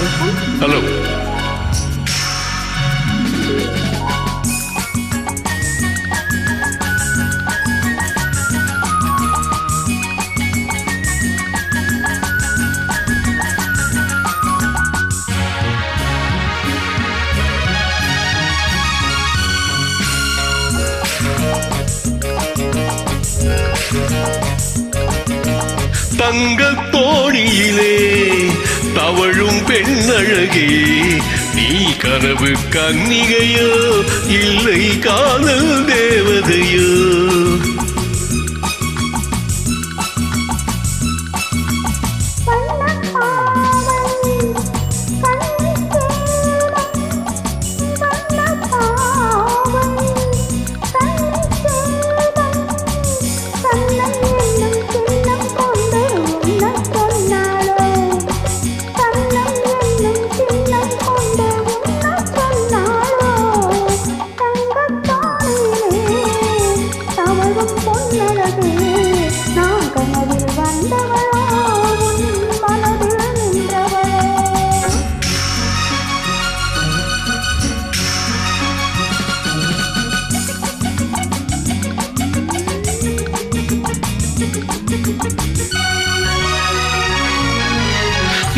Hello. தங்கத் தோணியிலே தவழும் பெண்ணழகே, நீ கனவு கன்னிகையோ இல்லை காதல் தேவதையோ?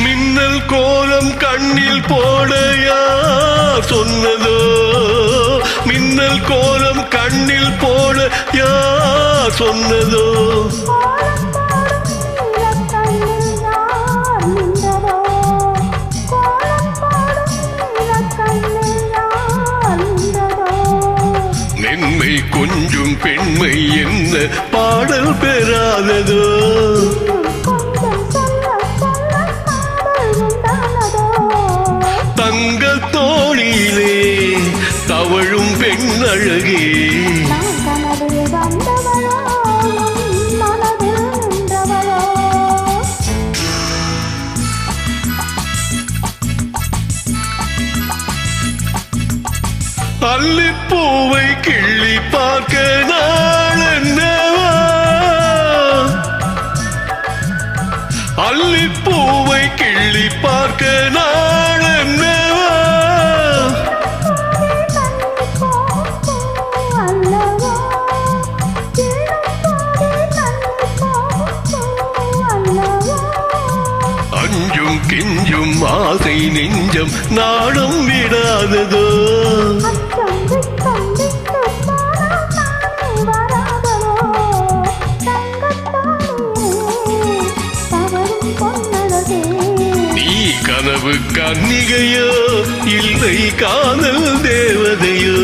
மின்னல் கோலம் கண்ணில் போட யார் சொன்னதோ? மின்னல் கோலம் கண்ணில் போட யார் சொன்னதோ? மென்மை கொஞ்சம் பெண்மை என்ன பாடல் பெறாததோ? தங்கத் தோணியிலே தவழும் பெண்ணழகே, அல்லிப்பூவை கிள்ளி பார்க்க நாள் என்னவா? அல்லிப்பூவை கிள்ளி பார்க்க நாள் என்னவா? அஞ்சும் கிஞ்சும் ஆசை நெஞ்சம் நாடம் விடாததோ? நீ கனவு கன்னிகையோ இல்லை காதல் தேவதையோ?